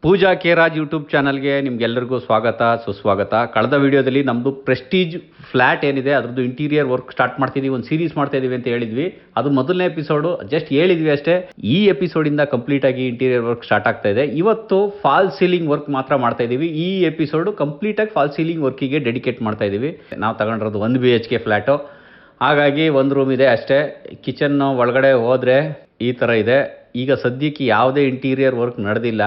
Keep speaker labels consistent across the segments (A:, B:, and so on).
A: ಪೂಜಾ ಕೇರಾಜ್ YouTube ಚಾನಲ್ಗೆ ನಿಮ್ಗೆಲ್ಲರಿಗೂ ಸ್ವಾಗತ ಸುಸ್ವಾಗತ. ಕಳೆದ ವಿಡಿಯೋದಲ್ಲಿ ನಮ್ಮದು ಪ್ರೆಸ್ಟೀಜ್ ಫ್ಲ್ಯಾಟ್ ಏನಿದೆ ಅದರದ್ದು ಇಂಟೀರಿಯರ್ ವರ್ಕ್ ಸ್ಟಾರ್ಟ್ ಮಾಡ್ತಿದ್ದೀವಿ, ಒಂದು ಸೀರೀಸ್ ಮಾಡ್ತಾ ಇದೀವಿ ಅಂತ ಹೇಳಿದ್ವಿ. ಅದು ಮೊದಲನೇ ಎಪಿಸೋಡು, ಜಸ್ಟ್ ಹೇಳಿದ್ವಿ ಅಷ್ಟೇ. ಈ ಎಪಿಸೋಡಿಂದ ಕಂಪ್ಲೀಟ್ ಆಗಿ ಇಂಟೀರಿಯರ್ ವರ್ಕ್ ಸ್ಟಾರ್ಟ್ ಆಗ್ತಾ ಇದೆ. ಇವತ್ತು ಫಾಲ್ ಸೀಲಿಂಗ್ ವರ್ಕ್ ಮಾತ್ರ ಮಾಡ್ತಾ ಇದ್ದೀವಿ. ಈ ಎಪಿಸೋಡು ಕಂಪ್ಲೀಟಾಗಿ ಫಾಲ್ ಸೀಲಿಂಗ್ ವರ್ಕಿಗೆ ಡೆಡಿಕೇಟ್ ಮಾಡ್ತಾ ಇದ್ದೀವಿ. ನಾವು ತಗೊಂಡಿರೋದು 1 BHK ಫ್ಲ್ಯಾಟು, ಹಾಗಾಗಿ ಒಂದು ರೂಮ್ ಇದೆ ಅಷ್ಟೇ. ಕಿಚನ್ ಒಳಗಡೆ ಹೋದರೆ ಈ ಥರ ಇದೆ. ಈಗ ಸದ್ಯಕ್ಕೆ ಯಾವುದೇ ಇಂಟೀರಿಯರ್ ವರ್ಕ್ ನಡೆದಿಲ್ಲ.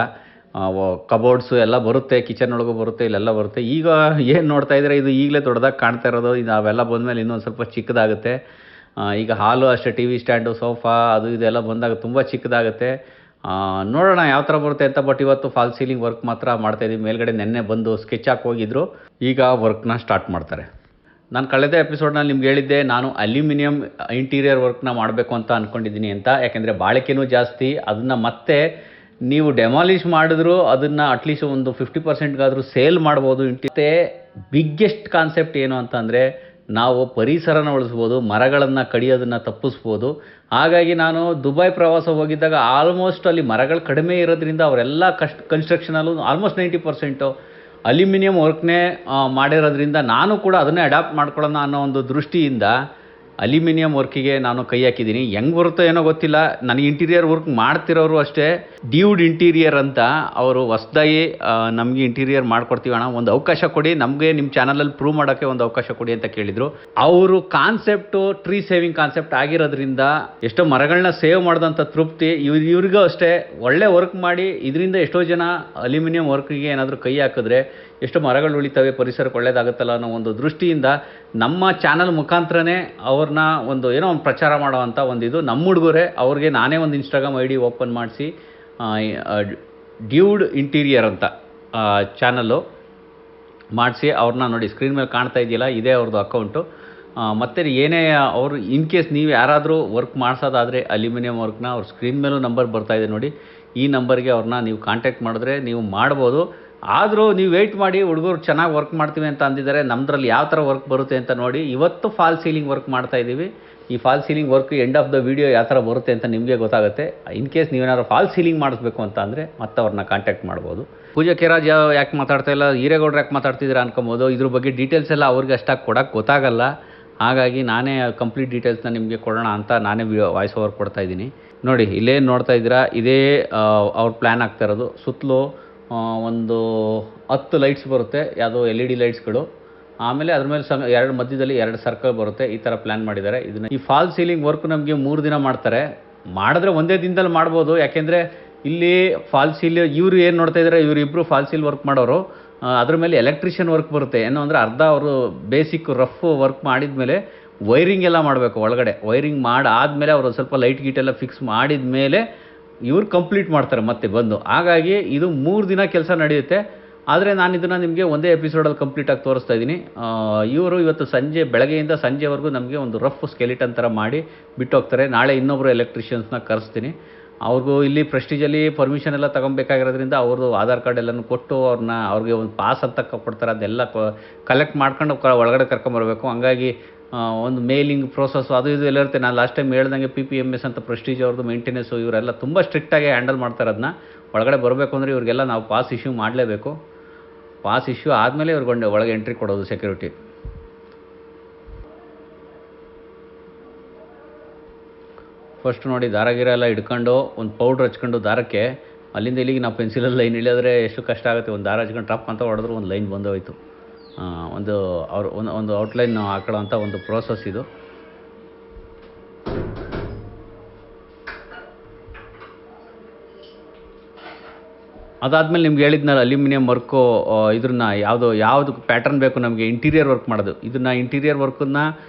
A: ಕಬೋರ್ಡ್ಸು ಎಲ್ಲ ಬರುತ್ತೆ, ಕಿಚನ್ ಒಳಗೂ ಬರುತ್ತೆ, ಇಲ್ಲೆಲ್ಲ ಬರುತ್ತೆ. ಈಗ ಏನು ನೋಡ್ತಾ ಇದ್ರೆ ಇದು ಈಗಲೇ ದೊಡ್ಡದಾಗಿ ಕಾಣ್ತಾ ಇರೋದು. ಇದು ಅವೆಲ್ಲ ಬಂದಮೇಲೆ ಇನ್ನೊಂದು ಸ್ವಲ್ಪ ಚಿಕ್ಕದಾಗುತ್ತೆ. ಈಗ ಹಾಲು ಅಷ್ಟೇ, ಟಿ ವಿ ಸ್ಟ್ಯಾಂಡು, ಸೋಫಾ ಅದು ಇದೆಲ್ಲ ಬಂದಾಗ ತುಂಬ ಚಿಕ್ಕದಾಗುತ್ತೆ. ನೋಡೋಣ ಯಾವ ಥರ ಬರುತ್ತೆ ಅಂತ. ಬಟ್ ಇವತ್ತು ಫಾಲ್ ಸೀಲಿಂಗ್ ವರ್ಕ್ ಮಾತ್ರ ಮಾಡ್ತಾಯಿದ್ದೀವಿ. ಮೇಲ್ಗಡೆ ನೆನ್ನೆ ಬಂದು ಸ್ಕೆಚ್ ಹಾಕಿ ಹೋಗಿದ್ರು, ಈಗ ವರ್ಕ್ನ ಸ್ಟಾರ್ಟ್ ಮಾಡ್ತಾರೆ. ನಾನು ಕಳೆದ ಎಪಿಸೋಡ್ನಲ್ಲಿ ನಿಮ್ಗೆ ಹೇಳಿದ್ದೆ, ನಾನು ಅಲ್ಯೂಮಿನಿಯಂ ಇಂಟೀರಿಯರ್ ವರ್ಕ್ನ ಮಾಡಬೇಕು ಅಂತ ಅಂದ್ಕೊಂಡಿದ್ದೀನಿ ಅಂತ. ಯಾಕೆಂದರೆ ಬಾಳಿಕೆನೂ ಜಾಸ್ತಿ, ಅದನ್ನು ಮತ್ತೆ ನೀವು ಡೆಮಾಲಿಷ್ ಮಾಡಿದ್ರು ಅದನ್ನು ಅಟ್ಲೀಸ್ಟ್ ಒಂದು 50%ಗಾದರೂ ಸೇಲ್ ಮಾಡ್ಬೋದು. ಬಿಗ್ಗೆಸ್ಟ್ ಕಾನ್ಸೆಪ್ಟ್ ಏನು ಅಂತಂದರೆ, ನಾವು ಪರಿಸರನ ಉಳಿಸ್ಬೋದು, ಮರಗಳನ್ನು ಕಡಿಯೋದನ್ನು ತಪ್ಪಿಸ್ಬೋದು. ಹಾಗಾಗಿ ನಾನು ದುಬೈ ಪ್ರವಾಸ ಹೋಗಿದ್ದಾಗ ಆಲ್ಮೋಸ್ಟ್ ಅಲ್ಲಿ ಮರಗಳು ಕಡಿಮೆ ಇರೋದ್ರಿಂದ ಅವರೆಲ್ಲ ಕನ್ಸ್ಟ್ರಕ್ಷನಲ್ಲೂ ಆಲ್ಮೋಸ್ಟ್ 90% ಅಲ್ಯೂಮಿನಿಯಂ ವರ್ಕ್ನೇ ಮಾಡಿರೋದ್ರಿಂದ ನಾನು ಕೂಡ ಅದನ್ನೇ ಅಡಾಪ್ಟ್ ಮಾಡ್ಕೊಳ್ಳೋಣ ಅನ್ನೋ ಒಂದು ದೃಷ್ಟಿಯಿಂದ ಅಲ್ಯೂಮಿನಿಯಂ ವರ್ಕಿಗೆ ನಾನು ಕೈ ಹಾಕಿದ್ದೀನಿ. ಹೆಂಗೆ ಬರುತ್ತೋ ಏನೋ ಗೊತ್ತಿಲ್ಲ. ನನಗೆ ಇಂಟೀರಿಯರ್ ವರ್ಕ್ ಮಾಡ್ತಿರೋರು ಅಷ್ಟೇ, ಡ್ಯೂಡ್ ಇಂಟೀರಿಯರ್ ಅಂತ, ಅವರು ಹೊಸದಾಗಿ ನಮಗೆ ಇಂಟೀರಿಯರ್ ಮಾಡ್ಕೊಡ್ತೀವಿ ಅಣ್ಣ, ಒಂದು ಅವಕಾಶ ಕೊಡಿ, ನಮಗೆ ನಿಮ್ಮ ಚಾನಲಲ್ಲಿ ಪ್ರೂವ್ ಮಾಡೋಕ್ಕೆ ಒಂದು ಅವಕಾಶ ಕೊಡಿ ಅಂತ ಕೇಳಿದರು. ಅವರು ಕಾನ್ಸೆಪ್ಟು ಟ್ರೀ ಸೇವಿಂಗ್ ಕಾನ್ಸೆಪ್ಟ್ ಆಗಿರೋದ್ರಿಂದ ಎಷ್ಟೋ ಮರಗಳನ್ನ ಸೇವ್ ಮಾಡಿದಂಥ ತೃಪ್ತಿ ಇವ್ರಿಗೂ ಅಷ್ಟೇ. ಒಳ್ಳೆ ವರ್ಕ್ ಮಾಡಿ ಇದರಿಂದ ಎಷ್ಟೋ ಜನ ಅಲ್ಯೂಮಿನಿಯಂ ವರ್ಕಿಗೆ ಏನಾದರೂ ಕೈ ಹಾಕಿದ್ರೆ ಎಷ್ಟು ಮರಗಳು ಉಳಿತವೆ, ಪರಿಸರಕ್ಕೆ ಒಳ್ಳೇದಾಗುತ್ತಲ್ಲ ಅನ್ನೋ ಒಂದು ದೃಷ್ಟಿಯಿಂದ ನಮ್ಮ ಚಾನಲ್ ಮುಖಾಂತರನೇ ಅವ್ರನ್ನ ಒಂದು ಏನೋ ಒಂದು ಪ್ರಚಾರ ಮಾಡೋವಂಥ ಒಂದು ಇದು. ನಮ್ಮ ಹುಡುಗರೇ, ಅವ್ರಿಗೆ ನಾನೇ ಒಂದು ಇನ್ಸ್ಟಾಗ್ರಾಮ್ ID ಓಪನ್ ಮಾಡಿಸಿ ಡ್ಯೂಡ್ ಇಂಟೀರಿಯರ್ ಅಂತ ಚಾನಲ್ಲು ಮಾಡಿಸಿ ಅವ್ರನ್ನ ನೋಡಿ, ಸ್ಕ್ರೀನ್ ಮೇಲೆ ಕಾಣ್ತಾ ಇದೆಯಲ್ಲ, ಇದೇ ಅವ್ರದ್ದು ಅಕೌಂಟು. ಮತ್ತು ಏನೇ ಅವರು ಇನ್ ಕೇಸ್ ನೀವು ಯಾರಾದರೂ ವರ್ಕ್ ಮಾಡಿಸೋದಾದರೆ ಅಲ್ಯೂಮಿನಿಯಂ ವರ್ಕ್ನ, ಅವ್ರ ಸ್ಕ್ರೀನ್ ಮೇಲೂ ನಂಬರ್ ಬರ್ತಾಯಿದೆ ನೋಡಿ, ಈ ನಂಬರ್ಗೆ ಅವ್ರನ್ನ ನೀವು ಕಾಂಟ್ಯಾಕ್ಟ್ ಮಾಡಿದ್ರೆ ನೀವು ಮಾಡ್ಬೋದು. ಆದರೂ ನೀವು ವೆಯ್ಟ್ ಮಾಡಿ, ಹುಡುಗರು ಚೆನ್ನಾಗಿ ವರ್ಕ್ ಮಾಡ್ತೀವಿ ಅಂತ ಅಂದಿದ್ದಾರೆ. ನಮ್ಮದ್ರಲ್ಲಿ ಯಾವ ಥರ ವರ್ಕ್ ಬರುತ್ತೆ ಅಂತ ನೋಡಿ. ಇವತ್ತು ಫಾಲ್ ಸೀಲಿಂಗ್ ವರ್ಕ್ ಮಾಡ್ತಾಯಿದ್ದೀವಿ. ಈ fall ceiling work end of the video ಯಾವ ಥರ ಬರುತ್ತೆ ಅಂತ ನಿಮಗೆ ಗೊತ್ತಾಗುತ್ತೆ. ಇನ್ ಕೇಸ್ ನೀವೇನಾದ್ರು ಫಾಲ್ ಸೀಲಿಂಗ್ ಮಾಡಿಸ್ಬೇಕು ಅಂತ ಅಂದರೆ ಮತ್ತೆ ಅವ್ರನ್ನ ಕಾಂಟ್ಯಾಕ್ಟ್ ಮಾಡ್ಬೋದು. ಪೂಜಾ ಕೇರಾಜ್ ಯಾಕೆ ಮಾತಾಡ್ತಾ ಇಲ್ಲ, ಹೀರೇಗೌಡ್ರು ಯಾಕೆ ಮಾತಾಡ್ತಿದ್ದೀರಾ ಅನ್ಕೊಬೋದು. ಇದ್ರ ಬಗ್ಗೆ ಡೀಟೇಲ್ಸ್ ಎಲ್ಲ ಅವ್ರಿಗೆ ಅಷ್ಟಾಗಿ ಕೊಡೋಕ್ಕೆ ಗೊತ್ತಾಗಲ್ಲ. ಹಾಗಾಗಿ ನಾನೇ ಕಂಪ್ಲೀಟ್ ಡೀಟೇಲ್ಸ್ನ ನಿಮಗೆ ಕೊಡೋಣ ಅಂತ ನಾನೇ ವಾಯ್ಸ್ ಓವರ್ ಕೊಡ್ತಾಯಿದ್ದೀನಿ. ನೋಡಿ, ಇಲ್ಲೇನು ನೋಡ್ತಾ ಇದ್ದೀರಾ, ಇದೇ ಅವ್ರ ಪ್ಲ್ಯಾನ್ ಆಗ್ತಾ ಇರೋದು. ಸುತ್ತಲೂ ಒಂದು 10 ಲೈಟ್ಸ್ ಬರುತ್ತೆ, ಯಾವುದೋ LED ಲೈಟ್ಸ್ಗಳು. ಆಮೇಲೆ ಅದ್ರ ಮೇಲೆ ಮಧ್ಯದಲ್ಲಿ 2 ಸರ್ಕಲ್ ಬರುತ್ತೆ. ಈ ಥರ ಪ್ಲ್ಯಾನ್ ಮಾಡಿದ್ದಾರೆ. ಇದನ್ನು ಈ ಫಾಲ್ ಸೀಲಿಂಗ್ ವರ್ಕ್ ನಮಗೆ 3 ದಿನ ಮಾಡ್ತಾರೆ. ಮಾಡಿದ್ರೆ ಒಂದೇ ದಿನದಲ್ಲಿ ಮಾಡ್ಬೋದು. ಯಾಕೆಂದರೆ ಇಲ್ಲಿ ಫಾಲ್ ಸೀಲ್ ಇವರು ಏನು ನೋಡ್ತಾ ಇದ್ದಾರೆ, ಇವರಿಬ್ಬರು ಫಾಲ್ ಸೀಲ್ ವರ್ಕ್ ಮಾಡೋರು. ಅದ್ರ ಮೇಲೆ ಎಲೆಕ್ಟ್ರಿಷಿಯನ್ ವರ್ಕ್ ಬರುತ್ತೆ. ಏನೋ ಅಂದರೆ ಅರ್ಧ ಅವರು ಬೇಸಿಕ್ ರಫ್ ವರ್ಕ್ ಮಾಡಿದ ಮೇಲೆ ವೈರಿಂಗ್ ಎಲ್ಲ ಮಾಡಬೇಕು. ಒಳಗಡೆ ವೈರಿಂಗ್ ಮಾಡಾದಮೇಲೆ ಅವರು ಸ್ವಲ್ಪ ಲೈಟ್ ಗೀಟೆಲ್ಲ ಫಿಕ್ಸ್ ಮಾಡಿದ ಮೇಲೆ ಇವ್ರು ಕಂಪ್ಲೀಟ್ ಮಾಡ್ತಾರೆ ಮತ್ತೆ ಬಂದು. ಹಾಗಾಗಿ ಇದು 3 ದಿನ ಕೆಲಸ ನಡೆಯುತ್ತೆ. ಆದರೆ ನಾನು ಇದನ್ನು ನಿಮಗೆ ಒಂದೇ ಎಪಿಸೋಡಲ್ಲಿ ಕಂಪ್ಲೀಟಾಗಿ ತೋರಿಸ್ತಾ ಇದ್ದೀನಿ. ಇವರು ಇವತ್ತು ಬೆಳಗ್ಗೆಯಿಂದ ಸಂಜೆವರೆಗೂ ನಮಗೆ ಒಂದು ರಫ್ ಸ್ಕೆಲಿಟನ್ ಥರ ಮಾಡಿ ಬಿಟ್ಟು ಹೋಗ್ತಾರೆ. ನಾಳೆ ಇನ್ನೊಬ್ಬರು ಎಲೆಕ್ಟ್ರಿಷಿಯನ್ಸ್ನ ಕರೆಸ್ತೀನಿ. ಅವ್ರಿಗೂ ಇಲ್ಲಿ ಪ್ರೆಸ್ಟೀಜಲ್ಲಿ ಪರ್ಮಿಷನ್ ಎಲ್ಲ ತೊಗೊಬೇಕಾಗಿರೋದ್ರಿಂದ ಅವ್ರದ್ದು ಆಧಾರ್ ಕಾರ್ಡ್ ಎಲ್ಲನೂ ಕೊಟ್ಟು ಅವ್ರಿಗೆ ಒಂದು ಪಾಸ್ ಅಂತ ಕೊಡ್ತಾರೆ. ಅದೆಲ್ಲ ಕಲೆಕ್ಟ್ ಮಾಡ್ಕೊಂಡು ಒಳಗಡೆ ಕರ್ಕೊಂಬರ್ಬೇಕು. ಹಂಗಾಗಿ ಒಂದು ಮೇಲಿಂಗ್ ಪ್ರೋಸೆಸ್ಸು ಅದು ಇದು ಎಲ್ಲ ಇರುತ್ತೆ. ನಾನು ಲಾಸ್ಟ್ ಟೈಮ್ ಹೇಳ್ದಂಗೆ PPMS ಅಂತ ಪ್ರೆಸ್ಟೀಜ್ ಅವ್ರದ್ದು ಮೇಂಟೆನೆನ್ಸು ಇವರೆಲ್ಲ ತುಂಬ ಸ್ಟ್ರಿಕ್ಟಾಗಿ ಹ್ಯಾಂಡಲ್ ಮಾಡ್ತಾರೆ. ಅದನ್ನ ಒಳಗಡೆ ಬರಬೇಕು ಅಂದರೆ ಇವ್ರಿಗೆಲ್ಲ ನಾವು ಪಾಸ್ ಇಶ್ಯೂ ಮಾಡಲೇಬೇಕು. ಪಾಸ್ ಇಶ್ಯೂ ಆದಮೇಲೆ ಇವ್ರಿಗೆ ಒಳಗೆ ಎಂಟ್ರಿ ಕೊಡೋದು ಸೆಕ್ಯೂರಿಟಿ. ಫಸ್ಟ್ ನೋಡಿ, ದಾರಗಿರ ಎಲ್ಲ ಹಿಡ್ಕೊಂಡು ಒಂದು ಪೌಡ್ರ್ ಹಚ್ಕೊಂಡು ದಾರಕ್ಕೆ ಅಲ್ಲಿಂದ ಇಲ್ಲಿಗೆ ನಾವು ಪೆನ್ಸಿಲಲ್ಲಿ ಲೈನ್ ಇಳಿಯೋದ್ರೆ ಎಷ್ಟು ಕಷ್ಟ ಆಗುತ್ತೆ. ಒಂದು ದಾರ ಹಚ್ಕೊಂಡು ಟಪ್ ಅಂತ ಹೊಡೆದ್ರು ಒಂದು ಲೈನ್ ಬಂದೋಯ್ತು. ಒಂದು ಔಟ್ಲೈನ್ ಹಾಕೊಳ್ಳೋಂಥ ಒಂದು ಪ್ರೋಸೆಸ್ ಇದು. ಅದಾದಮೇಲೆ ನಿಮ್ಗೆ ಹೇಳಿದ್ನಲ್ಲ ಅಲ್ಯೂಮಿನಿಯಂ ವರ್ಕು, ಇದನ್ನ ಯಾವುದು ಪ್ಯಾಟರ್ನ್ ಬೇಕು ನಮಗೆ ಇಂಟೀರಿಯರ್ ವರ್ಕ್ ಮಾಡೋದು. ಇದನ್ನು ಇಂಟೀರಿಯರ್ ವರ್ಕನ್ನು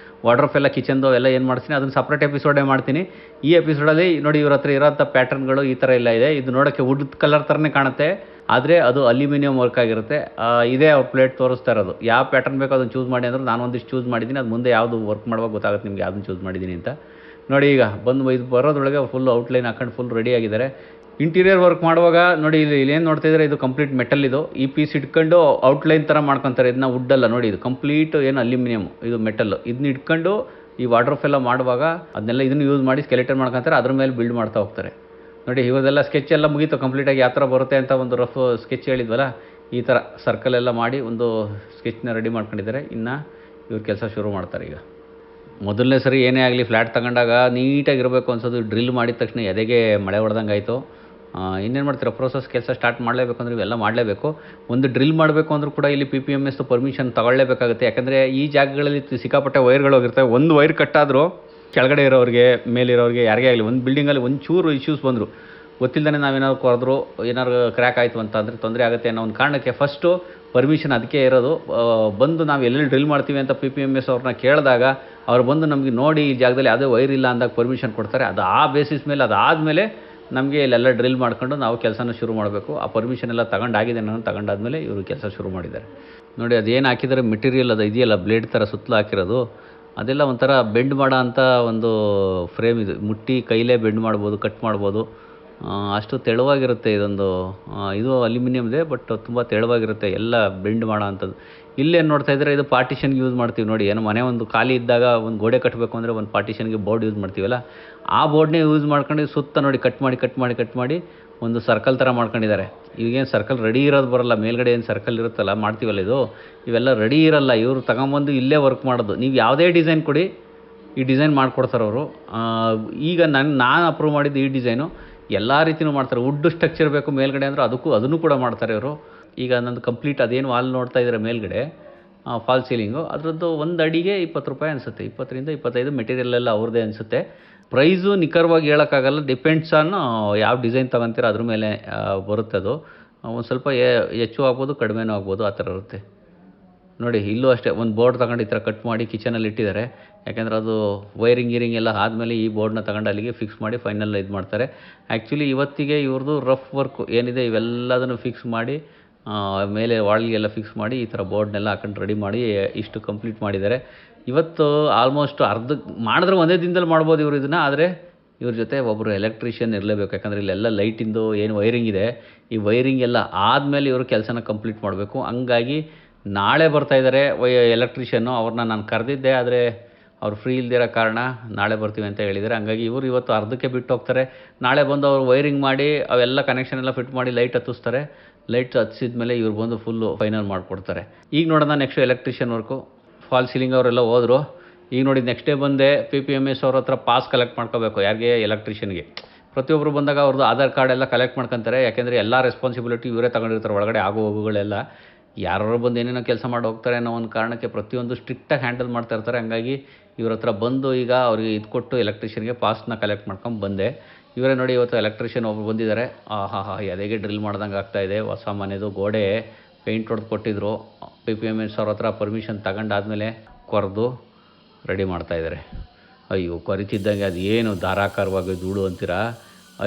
A: ವಾರ್ಡ್ರೋಬ್ ಎಲ್ಲ ಕಿಚನ್ದು ಎಲ್ಲ ಏನು ಮಾಡ್ತೀನಿ ಅದನ್ನು ಸಪ್ರೇಟ್ ಎಪಿಸೋಡೇ ಮಾಡ್ತೀನಿ. ಈ ಎಪಿಸೋಡಲ್ಲಿ ನೋಡಿ ಇವ್ರ ಹತ್ರ ಇರೋಂಥ ಪ್ಯಾಟರ್ನ್ಗಳು ಈ ಥರ ಎಲ್ಲ ಇದೆ. ಇದು ನೋಡೋಕ್ಕೆ ವುಡ್ ಕಲರ್ ಥರನೇ ಕಾಣುತ್ತೆ, ಆದರೆ ಅದು ಅಲ್ಯೂಮಿನಿಯಂ ವರ್ಕ್ ಆಗಿರುತ್ತೆ. ಇದೇ ಅವ್ರ ಪ್ಲೇಟ್ ತೋರಿಸ್ತಾ ಇರೋದು. ಯಾವ ಪ್ಯಾಟರ್ನ್ ಬೇಕೋ ಅದನ್ನು ಚೂಸ್ ಮಾಡಿ ಅಂದ್ರೆ ನಾನು ಒಂದಿಷ್ಟು ಚೂಸ್ ಮಾಡಿದ್ದೀನಿ. ಅದು ಮುಂದೆ ಯಾವುದು ವರ್ಕ್ ಮಾಡುವಾಗ ಗೊತ್ತಾಗುತ್ತೆ ನಿಮ್ಗೆ ಯಾವ್ದನ್ನು ಚೂಸ್ ಮಾಡಿದ್ದೀನಿ ಅಂತ. ನೋಡಿ, ಈಗ ಇದು ಬರೋದ್ರೊಳಗೆ ಫುಲ್ ಔಟ್ಲೈನ್ ಹಾಕೊಂಡು ಫುಲ್ ರೆಡಿ ಆಗಿದ್ದಾರೆ. ಇಂಟೀರಿಯರ್ ವರ್ಕ್ ಮಾಡುವಾಗ ನೋಡಿ, ಇಲ್ಲೇನು ನೋಡ್ತಾ ಇದ್ದಾರೆ, ಇದು ಕಂಪ್ಲೀಟ್ ಮೆಟಲ್. ಈ ಪೀಸ್ ಇಟ್ಕೊಂಡು ಔಟ್ಲೈನ್ ಥರ ಮಾಡ್ಕೊತಾರೆ. ಇದನ್ನ ವುಡ್ಡಲ್ಲ ನೋಡಿ, ಇದು ಕಂಪ್ಲೀಟ್ ಏನು ಅಲ್ಯೂಮಿನಿಯಂ, ಇದು ಮೆಟಲ್. ಇದನ್ನ ಇಟ್ಕೊಂಡು ಈ ವಾರ್ಡ್ರೋಬ್ ಎಲ್ಲ ಮಾಡುವಾಗ ಅದನ್ನೆಲ್ಲ ಇದನ್ನು ಯೂಸ್ ಮಾಡಿ ಸ್ಕೆಲೆಟನ್ ಮಾಡ್ಕೊತಾರೆ. ಅದ್ರ ಮೇಲೆ ಬಿಲ್ಡ್ ಮಾಡ್ತಾ ಹೋಗ್ತಾರೆ. ನೋಡಿ ಇವ್ರದೆಲ್ಲ ಸ್ಕೆಚ್ ಎಲ್ಲ ಮುಗೀತು ಕಂಪ್ಲೀಟಾಗಿ ಯಾವ ಥರ ಬರುತ್ತೆ ಅಂತ ಒಂದು ರಫ್ ಸ್ಕೆಚ್ ಹೇಳಿದ್ವಲ್ಲ, ಈ ಥರ ಸರ್ಕಲ್ ಎಲ್ಲ ಮಾಡಿ ಒಂದು ಸ್ಕೆಚ್ನ ರೆಡಿ ಮಾಡ್ಕೊಂಡಿದ್ದಾರೆ. ಇನ್ನು ಇವ್ರ ಕೆಲಸ ಶುರು ಮಾಡ್ತಾರೆ. ಈಗ ಮೊದಲನೇ ಸರಿ ಏನೇ ಆಗಲಿ ಫ್ಲ್ಯಾಟ್ ತಗೊಂಡಾಗ ನೀಟಾಗಿರಬೇಕು ಅನ್ಸೋದು. ಡ್ರಿಲ್ ಮಾಡಿದ ತಕ್ಷಣ ಎದೆಗೆ ಮಳೆ ಹೊಡೆದಂಗೆ ಆಯಿತು. ಇನ್ನೇನು ಮಾಡ್ತೀರಾ, ಪ್ರೋಸೆಸ್ ಕೆಲಸ ಸ್ಟಾರ್ಟ್ ಮಾಡಲೇಬೇಕು ಅಂದರೆ ಇವೆಲ್ಲ ಮಾಡಲೇಬೇಕು. ಒಂದು ಡ್ರಿಲ್ ಮಾಡಬೇಕು ಅಂದರೂ ಕೂಡ ಇಲ್ಲಿ PPMS ಪರ್ಮಿಷನ್ ತಗೊಳ್ಳೇಬೇಕಾಗುತ್ತೆ. ಯಾಕಂದರೆ ಈ ಜಾಗಗಳಲ್ಲಿ ಸಿಕ್ಕಾಪಟ್ಟೆ ವೈರ್ಗಳು ಹೋಗಿರ್ತವೆ. ಒಂದು ವೈರ್ ಕಟ್ಟಾದರೂ ಕೆಳಗಡೆ ಇರೋರಿಗೆ ಮೇಲಿರೋರಿಗೆ ಯಾರಿಗೇ ಆಗಲಿ ಒಂದು ಬಿಲ್ಡಿಂಗಲ್ಲಿ ಒಂಚೂರು ಇಶ್ಯೂಸ್ ಬಂದರು ಗೊತ್ತಿಲ್ಲದೇ ನಾವೇನಾದ್ರು ಕೊರೆದ್ರು ಏನಾದ್ರು ಕ್ರ್ಯಾಕ್ ಆಯಿತು ಅಂತಂದರೆ ತೊಂದರೆ ಆಗುತ್ತೆ ಅನ್ನೋ ಒಂದು ಕಾರಣಕ್ಕೆ ಫಸ್ಟು ಪರ್ಮಿಷನ್ ಅದಕ್ಕೆ ಇರೋದು. ಬಂದು ನಾವು ಎಲ್ಲೆಲ್ಲಿ ಡ್ರಿಲ್ ಮಾಡ್ತೀವಿ ಅಂತ PPMS ಅವ್ರನ್ನ ಕೇಳಿದಾಗ ಅವ್ರು ಬಂದು ನಮಗೆ ನೋಡಿ ಈ ಜಾಗದಲ್ಲಿ ಯಾವುದೇ ವೈರ್ ಇಲ್ಲ ಅಂದಾಗ ಪರ್ಮಿಷನ್ ಕೊಡ್ತಾರೆ. ಅದು ಆ ಬೇಸಿಸ್ ಮೇಲೆ ಅದಾದಮೇಲೆ ನಮಗೆ ಇಲ್ಲೆಲ್ಲ ಡ್ರಿಲ್ ಮಾಡ್ಕೊಂಡು ನಾವು ಕೆಲಸನ ಶುರು ಮಾಡಬೇಕು. ಆ ಪರ್ಮಿಷನ್ ಎಲ್ಲ ತಗೊಂಡಾಗಿದೆ, ನಾನು ತಗೊಂಡಾದ್ಮೇಲೆ ಇವರು ಕೆಲಸ ಶುರು ಮಾಡಿದ್ದಾರೆ. ನೋಡಿ ಅದೇನು ಹಾಕಿದ್ದಾರೆ ಮೆಟೀರಿಯಲ್ ಅದು ಇದೆಯಲ್ಲ, ಬ್ಲೇಡ್ ಥರ ಸುತ್ತಲೂ ಹಾಕಿರೋದು, ಅದೆಲ್ಲ ಒಂಥರ ಬೆಂಡ್ ಮಾಡೋ ಅಂಥ ಒಂದು ಫ್ರೇಮ್ ಇದು. ಮುಟ್ಟಿ ಕೈಲೇ ಬೆಂಡ್ ಮಾಡ್ಬೋದು, ಕಟ್ ಮಾಡ್ಬೋದು. ಅಷ್ಟು ತೆಳುವಾಗಿರುತ್ತೆ ಇದೊಂದು. ಇದು ಅಲ್ಯೂಮಿನಿಯಮ್ದೆ, ಬಟ್ ತುಂಬ ತೆಳುವಾಗಿರುತ್ತೆ, ಎಲ್ಲ ಬೆಂಡ್ ಮಾಡೋ ಅಂಥದ್ದು. ಇಲ್ಲೇನು ನೋಡ್ತಾ ಇದ್ದರೆ ಇದು ಪಾರ್ಟಿಷನ್ಗೆ ಯೂಸ್ ಮಾಡ್ತೀವಿ ನೋಡಿ. ಏನೋ ಮನೆ ಒಂದು ಖಾಲಿ ಇದ್ದಾಗ ಒಂದು ಗೋಡೆ ಕಟ್ಟಬೇಕು ಅಂದರೆ ಒಂದು ಪಾರ್ಟಿಷನ್ಗೆ ಬೋರ್ಡ್ ಯೂಸ್ ಮಾಡ್ತೀವಲ್ಲ, ಆ ಬೋರ್ಡ್ನೇ ಯೂಸ್ ಮಾಡ್ಕೊಂಡು ಸುತ್ತ ನೋಡಿ ಕಟ್ ಮಾಡಿ ಒಂದು ಸರ್ಕಲ್ ಥರ ಮಾಡ್ಕೊಂಡಿದ್ದಾರೆ. ಈಗೇನು ಸರ್ಕಲ್ ರೆಡಿ ಇರೋದು ಬರೋಲ್ಲ, ಮೇಲ್ಗಡೆ ಏನು ಸರ್ಕಲ್ ಇರುತ್ತಲ್ಲ ಮಾಡ್ತೀವಲ್ಲ ಇವೆಲ್ಲ ರೆಡಿ ಇರೋಲ್ಲ. ಇವರು ತಗೊಂಬಂದು ಇಲ್ಲೇ ವರ್ಕ್ ಮಾಡೋದು. ನೀವು ಯಾವುದೇ ಡಿಸೈನ್ ಕೊಡಿ ಈ ಡಿಸೈನ್ ಮಾಡಿಕೊಡ್ತಾರೆ ಅವರು. ಈಗ ನಾನು ಅಪ್ರೂವ್ ಮಾಡಿದ್ದು ಈ ಡಿಸೈನು ಎಲ್ಲ ರೀತಿಯೂ ಮಾಡ್ತಾರೆ. ವುಡ್ ಸ್ಟ್ರಕ್ಚರ್ ಬೇಕು ಮೇಲ್ಗಡೆ ಅಂದರೆ ಅದನ್ನು ಕೂಡ ಮಾಡ್ತಾರೆ ಇವರು. ಈಗ ನಂದು ಕಂಪ್ಲೀಟ್ ಅದೇನು ವಾಲ್ ನೋಡ್ತಾ ಇದ್ದಾರೆ ಮೇಲ್ಗಡೆ ಫಾಲ್ ಸೀಲಿಂಗು, ಅದರದ್ದು ಒಂದು ಅಡಿಗೆ 20 ರೂಪಾಯಿ ಅನಿಸುತ್ತೆ. 20-25 ಮೆಟೀರಿಯಲ್ ಎಲ್ಲ ಅವ್ರದ್ದೇ ಅನಿಸುತ್ತೆ. ಪ್ರೈಸು ನಿಖರವಾಗಿ ಹೇಳೋಕ್ಕಾಗಲ್ಲ, ಡಿಪೆಂಡ್ಸ್ ಆನ್ ಯಾವ ಡಿಸೈನ್ ತೊಗೊತೀರ ಅದ್ರ ಮೇಲೆ ಬರುತ್ತೆ ಅದು. ಒಂದು ಸ್ವಲ್ಪ ಹೆಚ್ಚು ಆಗ್ಬೋದು, ಕಡಿಮೆನೂ ಆಗ್ಬೋದು, ಆ ಥರ ಇರುತ್ತೆ. ನೋಡಿ ಇಲ್ಲೂ ಅಷ್ಟೇ ಒಂದು ಬೋರ್ಡ್ ತಗೊಂಡು ಈ ಥರ ಕಟ್ ಮಾಡಿ ಕಿಚನಲ್ಲಿ ಇಟ್ಟಿದ್ದಾರೆ. ಯಾಕೆಂದರೆ ಅದು ವೈರಿಂಗ್ ಎಲ್ಲ ಆದಮೇಲೆ ಈ ಬೋರ್ಡ್ನ ತಗೊಂಡು ಅಲ್ಲಿಗೆ ಫಿಕ್ಸ್ ಮಾಡಿ ಫೈನಲ್ ಇದು ಮಾಡ್ತಾರೆ. ಆ್ಯಕ್ಚುಲಿ ಇವತ್ತಿಗೆ ಇವ್ರದ್ದು ರಫ್ ವರ್ಕು ಏನಿದೆ ಇವೆಲ್ಲದನ್ನು ಫಿಕ್ಸ್ ಮಾಡಿ ಮೇಲೆ ವಾಲ್ಗೆಲ್ಲ ಫಿಕ್ಸ್ ಮಾಡಿ ಈ ಥರ ಬೋರ್ಡ್ನೆಲ್ಲ ಹಾಕೊಂಡು ರೆಡಿ ಮಾಡಿ ಇಷ್ಟು ಕಂಪ್ಲೀಟ್ ಮಾಡಿದ್ದಾರೆ. ಇವತ್ತು ಆಲ್ಮೋಸ್ಟ್ ಮಾಡಿದ್ರೆ ಒಂದೇ ದಿನದಲ್ಲಿ ಮಾಡ್ಬೋದು ಇವರು ಇದನ್ನು. ಆದರೆ ಇವ್ರ ಜೊತೆ ಒಬ್ಬರು ಎಲೆಕ್ಟ್ರಿಷಿಯನ್ ಇರಲೇಬೇಕು. ಯಾಕಂದರೆ ಇಲ್ಲೆಲ್ಲ ಲೈಟಿಂದು ಏನು ವೈರಿಂಗ್ ಇದೆ, ಈ ವೈರಿಂಗ್ ಎಲ್ಲ ಆದಮೇಲೆ ಇವರು ಕೆಲಸನ ಕಂಪ್ಲೀಟ್ ಮಾಡಬೇಕು. ಹಂಗಾಗಿ ನಾಳೆ ಬರ್ತಾಯಿದ್ದಾರೆ ಎಲೆಕ್ಟ್ರಿಷಿಯನ್ನು. ಅವ್ರನ್ನ ನಾನು ಕರೆದಿದ್ದೆ, ಆದರೆ ಅವ್ರು ಫ್ರೀ ಇಲ್ದಿರೋ ಕಾರಣ ನಾಳೆ ಬರ್ತೀವಿ ಅಂತ ಹೇಳಿದ್ದಾರೆ. ಹಂಗಾಗಿ ಇವರು ಇವತ್ತು ಅರ್ಧಕ್ಕೆ ಬಿಟ್ಟು ಹೋಗ್ತಾರೆ. ನಾಳೆ ಬಂದು ಅವರು ವೈರಿಂಗ್ ಮಾಡಿ ಅವೆಲ್ಲ ಕನೆಕ್ಷನ್ ಎಲ್ಲ ಫಿಟ್ ಮಾಡಿ ಲೈಟ್ ಹತ್ತಿಸ್ತಾರೆ. ಲೈಟ್ ಹತ್ತಿಸಿದ ಮೇಲೆ ಇವ್ರು ಬಂದು ಫುಲ್ಲು ಫೈನಲ್ ಮಾಡಿಕೊಡ್ತಾರೆ. ಈಗ ನೋಡೋಣ next electrician work. Fall ceiling ಅವರೆಲ್ಲ ಹೋದರು. ಈಗ ನೋಡಿ ನೆಕ್ಸ್ಟ್ ಡೇ ಬಂದೆ PPMS ಅವ್ರ ಹತ್ರ ಪಾಸ್ ಕಲೆಕ್ಟ್ ಮಾಡ್ಕೋಬೇಕು. ಯಾರಿಗೆ? ಎಲೆಕ್ಟ್ರಿಷಿಯನ್ಗೆ. ಪ್ರತಿಯೊಬ್ಬರು ಬಂದಾಗ ಅವ್ರದ್ದು ಆಧಾರ್ ಕಾರ್ಡ್ ಎಲ್ಲ ಕಲೆಕ್ಟ್ ಮಾಡ್ಕೊತಾರೆ. ಯಾಕೆಂದರೆ ಎಲ್ಲ ರೆಸ್ಪಾನ್ಸಿಬಿಲಿಟಿ ಇವರೇ ತಗೊಂಡಿರ್ತಾರೆ. ಒಳಗಡೆ ಆಗೋ ಹೋಗುಗಳೆಲ್ಲ ಯಾರು ಬಂದು ಏನೇನೋ ಕೆಲಸ ಮಾಡಿ ಹೋಗ್ತಾರೆ ಅನ್ನೋ ಒಂದು ಕಾರಣಕ್ಕೆ ಪ್ರತಿಯೊಂದು ಸ್ಟ್ರಿಕ್ಟಾಗಿ ಹ್ಯಾಂಡಲ್ ಮಾಡ್ತಾ ಇರ್ತಾರೆ. ಹಂಗಾಗಿ ಇವ್ರ ಹತ್ರ ಬಂದು ಈಗ ಅವ್ರಿಗೆ ಇದು ಕೊಟ್ಟು ಎಲೆಕ್ಟ್ರಿಷಿಯನ್ಗೆ ಪಾಸ್ನ ಕಲೆಕ್ಟ್ ಮಾಡ್ಕೊಂಡು ಬಂದೆ. ಇವರೇ ನೋಡಿ ಇವತ್ತು ಎಲೆಕ್ಟ್ರಿಷಿಯನ್ ಒಬ್ರು ಬಂದಿದ್ದಾರೆ. ಎದೆಗೆ ಡ್ರಿಲ್ ಮಾಡ್ದಂಗೆ ಆಗ್ತಾಯಿದೆ. ಹೊಸ ಮನೆದು ಗೋಡೆ ಪೇಂಟ್ ಹೊಡೆದು ಕೊಟ್ಟಿದ್ರು. PPMS ಅವ್ರ ಹತ್ರ ಪರ್ಮಿಷನ್ ತಗೊಂಡಾದ್ಮೇಲೆ ಕೊರೆದು ರೆಡಿ ಮಾಡ್ತಾಯಿದ್ದಾರೆ. ಅಯ್ಯೋ ಕೊರಿತಿದ್ದಂಗೆ ಅದು ಏನು ಧಾರಾಕಾರವಾಗಿ ಧೂಳು ಅಂತೀರಾ,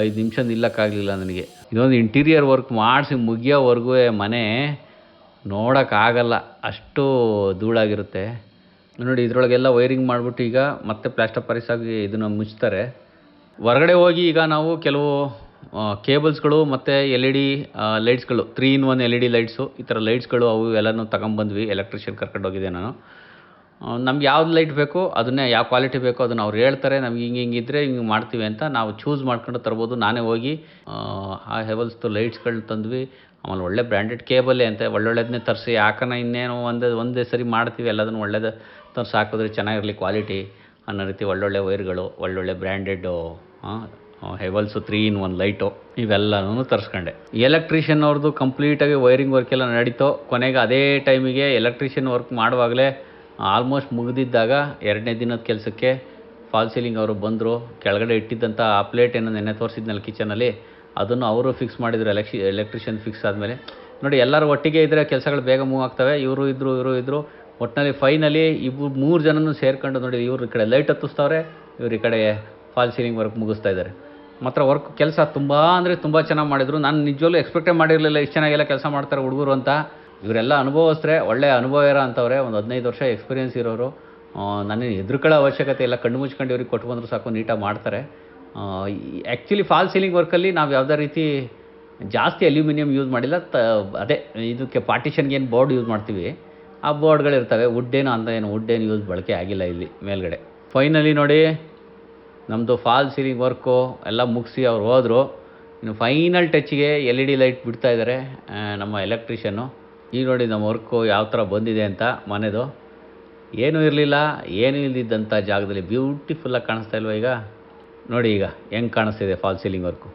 A: 5 ನಿಮಿಷ ನಿಲ್ಲಕ್ಕಾಗಲಿಲ್ಲ ನನಗೆ. ಇದೊಂದು ಇಂಟೀರಿಯರ್ ವರ್ಕ್ ಮಾಡಿಸಿ ಮುಗಿಯೋವರೆಗೂ ಮನೆ ನೋಡೋಕ್ಕಾಗಲ್ಲ, ಅಷ್ಟು ಧೂಳಾಗಿರುತ್ತೆ ನೋಡಿ. ಇದರೊಳಗೆಲ್ಲ ವೈರಿಂಗ್ ಮಾಡಿಬಿಟ್ಟು ಈಗ ಮತ್ತೆ ಪ್ಲಾಸ್ಟರ್ ಪಾರಿಸಾಗಿ ಇದನ್ನು ಮುಚ್ತಾರೆ. ಹೊರಗಡೆ ಹೋಗಿ ಈಗ ನಾವು ಕೆಲವು ಕೇಬಲ್ಸ್ಗಳು ಮತ್ತು LED ಲೈಟ್ಸ್ಗಳು 3-in-1 LED ಲೈಟ್ಸು, ಈ ಥರ ಲೈಟ್ಸ್ಗಳು ಅವು ಎಲ್ಲನೂ ತಗೊಂಬಂದ್ವಿ. ಎಲೆಕ್ಟ್ರಿಷಿಯನ್ ಕರ್ಕೊಂಡು ಹೋಗಿದ್ದೆ ನಾನು. ನಮ್ಗೆ ಯಾವ್ದು ಲೈಟ್ ಬೇಕೋ ಅದನ್ನೇ, ಯಾವ ಕ್ವಾಲಿಟಿ ಬೇಕೋ ಅದನ್ನು ಅವ್ರು ಹೇಳ್ತಾರೆ. ನಮ್ಗೆ ಹಿಂಗಿದ್ರೆ ಹಿಂಗೆ ಮಾಡ್ತೀವಿ ಅಂತ ನಾವು ಚೂಸ್ ಮಾಡ್ಕೊಂಡು ತರ್ಬೋದು. ನಾನೇ ಹೋಗಿ ಆ ಹೆವಲ್ಸ್ದು ಲೈಟ್ಸ್ಗಳನ್ನ ತಂದ್ವಿ. ಆಮೇಲೆ ಒಳ್ಳೆ ಬ್ರ್ಯಾಂಡೆಡ್ ಕೇಬಲ್ಲೇ ಅಂತ ಒಳ್ಳೊಳ್ಳೆದನ್ನೇ ತರಿಸಿ ಯಾಕನ ಇನ್ನೇನು ಒಂದೇ ಸರಿ ಮಾಡ್ತೀವಿ, ಎಲ್ಲದನ್ನು ಒಳ್ಳೇದು ತರಿಸಿ ಹಾಕಿದ್ರೆ ಚೆನ್ನಾಗಿರಲಿ ಕ್ವಾಲಿಟಿ ಅನ್ನೋ ರೀತಿ ಒಳ್ಳೊಳ್ಳೆ ವೈರ್ಗಳು, ಒಳ್ಳೊಳ್ಳೆ ಬ್ರ್ಯಾಂಡೆಡ್ಡು ಹೆವಲ್ಸು 3-in-1 ಲೈಟು ಇವೆಲ್ಲನೂ ತರಿಸ್ಕೊಂಡೆ. ಎಲೆಕ್ಟ್ರಿಷಿಯನ್ ಅವ್ರದ್ದು ಕಂಪ್ಲೀಟಾಗಿ ವೈರಿಂಗ್ ವರ್ಕ್ ಎಲ್ಲ ನಡೀತು. ಕೊನೆಗೆ ಅದೇ ಟೈಮಿಗೆ ಎಲೆಕ್ಟ್ರಿಷಿಯನ್ ವರ್ಕ್ ಮಾಡುವಾಗಲೇ ಆಲ್ಮೋಸ್ಟ್ ಮುಗಿದಿದ್ದಾಗ 2ನೇ ದಿನದ ಕೆಲಸಕ್ಕೆ ಫಾಲ್ ಸೀಲಿಂಗ್ ಅವರು ಬಂದರು. ಕೆಳಗಡೆ ಇಟ್ಟಿದ್ದಂಥ ಆ ಪ್ಲೇಟ್ ಏನೋ ನೆನ್ನೆ ತೋರಿಸಿದ್ನಲ್ಲ ಕಿಚನಲ್ಲಿ, ಅದನ್ನು ಅವರು ಫಿಕ್ಸ್ ಮಾಡಿದರು. ಎಲೆಕ್ಟ್ರಿಷಿಯನ್ ಫಿಕ್ಸ್ ಆದಮೇಲೆ ನೋಡಿ ಎಲ್ಲರೂ ಒಟ್ಟಿಗೆ ಇದ್ದರೆ ಕೆಲಸಗಳು ಬೇಗ ಮೂವ್ ಆಗ್ತವೆ. ಇವರು ಇದ್ದರು ಒಟ್ಟಿನಲ್ಲಿ ಫೈನಲಿ 3 ಜನನೂ ಸೇರ್ಕೊಂಡು ನೋಡಿ, ಇವ್ರು ಈ ಕಡೆ ಲೈಟ್ ಹತ್ತಿಸ್ತಾವ್ರೆ, ಇವ್ರು ಈ ಕಡೆ ಫಾಲ್ ಸೀಲಿಂಗ್ ವರ್ಕ್ ಮುಗಿಸ್ತಾ ಇದ್ದಾರೆ. ಮಾತ್ರ ವರ್ಕ್ ಕೆಲಸ ತುಂಬ ಅಂದರೆ ತುಂಬ ಚೆನ್ನಾಗಿ ಮಾಡಿದರು. ನಾನು ನಿಜವಲ್ಲೂ ಎಕ್ಸ್ಪೆಕ್ಟೇ ಮಾಡಿರಲಿಲ್ಲ ಇಷ್ಟು ಚೆನ್ನಾಗೆಲ್ಲ ಕೆಲಸ ಮಾಡ್ತಾರೆ ಹುಡುಗರು ಅಂತ. ಇವರೆಲ್ಲ ಅನುಭವಸ್ಥರೇ, ಒಳ್ಳೆಯ ಅನುಭವ ಇರೋ ಅಂಥವ್ರೆ, ಒಂದು 15 ವರ್ಷ ಎಕ್ಸ್ಪೀರಿಯೆನ್ಸ್ ಇರೋರು. ನನಗೆ ಹೆದರ್ಕೊಳ್ಳೋ ಅವಶ್ಯಕತೆ ಇಲ್ಲ, ಕಣ್ಣು ಮುಚ್ಕೊಂಡು ಇವ್ರಿಗೆ ಕೊಟ್ಟು ಬಂದರೂ ಸಾಕು, ನೀಟಾಗಿ ಮಾಡ್ತಾರೆ. ಆ್ಯಕ್ಚುಲಿ ಫಾಲ್ ಸೀಲಿಂಗ್ ವರ್ಕಲ್ಲಿ ನಾವು ಯಾವುದೇ ರೀತಿ ಜಾಸ್ತಿ ಅಲ್ಯೂಮಿನಿಯಂ ಯೂಸ್ ಮಾಡಿಲ್ಲ. ಅದೇ ಇದಕ್ಕೆ ಪಾರ್ಟಿಷನ್ಗೆ ಏನು ಬೋರ್ಡ್ ಯೂಸ್ ಮಾಡ್ತೀವಿ ಆ ಬೋರ್ಡ್ಗಳಿರ್ತವೆ. ವುಡ್ಡೇನು ಯೂಸ್ ಬಳಕೆ ಆಗಿಲ್ಲ ಇಲ್ಲಿ ಮೇಲ್ಗಡೆ. ಫೈನಲಿ ನೋಡಿ ನಮ್ಮದು ಫಾಲ್ ಸೀಲಿಂಗ್ ವರ್ಕು ಎಲ್ಲ ಮುಗಿಸಿ ಅವ್ರು ಹೋದರು. ಇನ್ನು ಫೈನಲ್ ಟಚ್ಗೆ LED ಲೈಟ್ ಬಿಡ್ತಾ ಇದ್ದಾರೆ ನಮ್ಮ ಎಲೆಕ್ಟ್ರಿಷಿಯನ್ನು. ಈಗ ನೋಡಿ ನಮ್ಮ ವರ್ಕು ಯಾವ ಥರ ಬಂದಿದೆ ಅಂತ ಮನೆದು. ಏನೂ ಇರಲಿಲ್ಲ, ಏನೂ ಇಲ್ದಿದ್ದಂಥ ಜಾಗದಲ್ಲಿ ಬ್ಯೂಟಿಫುಲ್ಲಾಗಿ ಕಾಣಿಸ್ತಾ ಇಲ್ವ ಈಗ ನೋಡಿ. ಈಗ ಹೆಂಗೆ ಕಾಣಿಸ್ತಿದೆ ಫಾಲ್ ಸೀಲಿಂಗ್ ವರ್ಕು.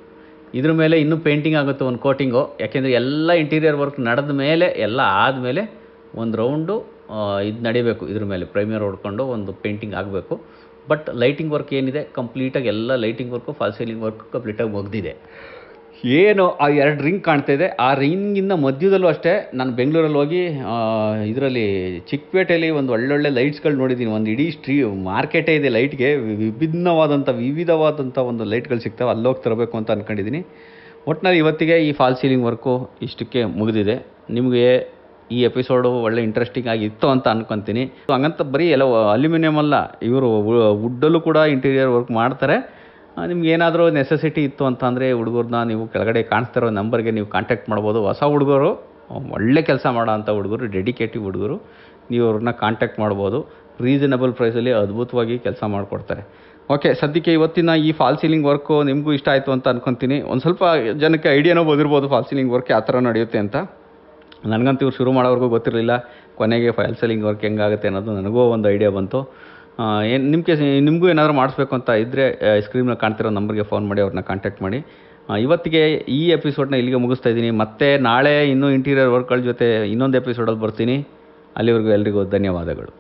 A: ಇದ್ರ ಮೇಲೆ ಇನ್ನೂ ಪೇಂಟಿಂಗ್ ಆಗುತ್ತೆ, ಒಂದು ಕೋಟಿಂಗು. ಯಾಕೆಂದರೆ ಎಲ್ಲ ಇಂಟೀರಿಯರ್ ವರ್ಕ್ ನಡೆದ ಮೇಲೆ, ಎಲ್ಲ ಆದಮೇಲೆ ಒಂದು ರೌಂಡು ಇದು ನಡಿಬೇಕು. ಇದ್ರ ಮೇಲೆ ಪ್ರೈಮರ್ ಹೊಡ್ಕೊಂಡು ಒಂದು ಪೇಂಟಿಂಗ್ ಆಗಬೇಕು. ಬಟ್ ಲೈಟಿಂಗ್ ವರ್ಕ್ ಏನಿದೆ ಕಂಪ್ಲೀಟಾಗಿ ಎಲ್ಲ lighting work, fall ceiling work ಕಂಪ್ಲೀಟಾಗಿ ಮುಗ್ದಿದೆ. ಏನು ಆ 2 ರಿಂಗ್ ಕಾಣ್ತಾಯಿದೆ, ಆ ರಿಂಗಿಂದ ಮಧ್ಯದಲ್ಲೂ ಅಷ್ಟೇ. ನಾನು ಬೆಂಗಳೂರಲ್ಲಿ ಹೋಗಿ ಇದರಲ್ಲಿ ಚಿಕ್ಕಪೇಟೆಯಲ್ಲಿ ಒಂದು ಒಳ್ಳೊಳ್ಳೆ ಲೈಟ್ಸ್ಗಳು ನೋಡಿದ್ದೀನಿ. ಒಂದು ಇಡೀ ಮಾರ್ಕೆಟೇ ಇದೆ ಲೈಟ್ಗೆ. ವಿವಿಧವಾದಂಥ ಒಂದು ಲೈಟ್ಗಳು ಸಿಗ್ತವೆ. ಅಲ್ಲೋಗಿ ತರಬೇಕು ಅಂತ ಅಂದ್ಕೊಂಡಿದ್ದೀನಿ. ಒಟ್ಟಿನಲ್ಲಿ ಇವತ್ತಿಗೆ ಈ ಫಾಲ್ ಸೀಲಿಂಗ್ ವರ್ಕು ಇಷ್ಟಕ್ಕೆ ಮುಗಿದಿದೆ. ನಿಮಗೆ ಈ ಎಪಿಸೋಡು ಒಳ್ಳೆ ಇಂಟ್ರೆಸ್ಟಿಂಗ್ ಆಗಿತ್ತು ಅಂತ ಅಂದ್ಕೊತೀನಿ. ಹಂಗಂತ ಬರೀ ಎಲ್ಲ ಅಲ್ಯೂಮಿನಿಯಮ್ ಅಲ್ಲ, ಇವರು ವುಡ್ಡಲ್ಲೂ ಕೂಡ ಇಂಟೀರಿಯರ್ ವರ್ಕ್ ಮಾಡ್ತಾರೆ. ನಿಮ್ಗೆ ಏನಾದರೂ ನೆಸೆಸಿಟಿ ಇತ್ತು ಅಂತಂದರೆ ಹುಡುಗರನ್ನ ನೀವು ಕೆಳಗಡೆ ಕಾಣಿಸ್ತಿರೋ ನಂಬರ್ಗೆ ನೀವು ಕಾಂಟ್ಯಾಕ್ಟ್ ಮಾಡ್ಬೋದು. ಹೊಸ ಹುಡುಗರು, ಒಳ್ಳೆ ಕೆಲಸ ಮಾಡೋ ಅಂಥ ಹುಡುಗರು, ಡೆಡಿಕೇಟಿವ್ ಹುಡುಗರು, ನೀವು ಅವ್ರನ್ನ ಕಾಂಟ್ಯಾಕ್ಟ್ ಮಾಡ್ಬೋದು. ರೀಸನಬಲ್ ಪ್ರೈಸಲ್ಲಿ ಅದ್ಭುತವಾಗಿ ಕೆಲಸ ಮಾಡಿಕೊಡ್ತಾರೆ. ಓಕೆ, ಸದ್ಯಕ್ಕೆ ಇವತ್ತಿನ ಈ ಫಾಲ್ ಸೀಲಿಂಗ್ ವರ್ಕು ನಿಮಗೂ ಇಷ್ಟ ಆಯಿತು ಅಂತ ಅಂದ್ಕೊತೀನಿ. ಒಂದು ಸ್ವಲ್ಪ ಜನಕ್ಕೆ ಐಡಿಯಾನೂ ಬಂದಿರ್ಬೋದು ಫಾಲ್ ಸೀಲಿಂಗ್ ವರ್ಕ್ ಯಾವ ಥರ ನಡೆಯುತ್ತೆ ಅಂತ. ನನಗಂತೂ ಇವ್ರು ಶುರು ಮಾಡೋವರೆಗೂ ಗೊತ್ತಿರಲಿಲ್ಲ. ಕೊನೆಗೆ ಫಾಲ್ ಸೀಲಿಂಗ್ ವರ್ಕ್ ಹೆಂಗಾಗುತ್ತೆ ಅನ್ನೋದು ನನಗೂ ಒಂದು ಐಡಿಯಾ ಬಂತು. ನಿಮಗೂ ಏನಾದರೂ ಮಾಡಿಸ್ಬೇಕು ಅಂತ ಇದ್ದರೆ ಸ್ಕ್ರೀನಲ್ಲಿ ಕಾಣ್ತಿರೋ ನಂಬರ್ಗೆ ಫೋನ್ ಮಾಡಿ ಅವ್ರನ್ನ ಕಾಂಟ್ಯಾಕ್ಟ್ ಮಾಡಿ. ಇವತ್ತಿಗೆ ಈ ಎಪಿಸೋಡ್ನ ಇಲ್ಲಿಗೆ ಮುಗಿಸ್ತಾ ಇದ್ದೀನಿ. ಮತ್ತೆ ನಾಳೆ ಇನ್ನೂ ಇಂಟೀರಿಯರ್ ವರ್ಕ್ಗಳ ಜೊತೆ ಇನ್ನೊಂದು ಎಪಿಸೋಡಲ್ಲಿ ಬರ್ತೀನಿ. ಅಲ್ಲಿವರೆಗೂ ಎಲ್ರಿಗೂ ಧನ್ಯವಾದಗಳು.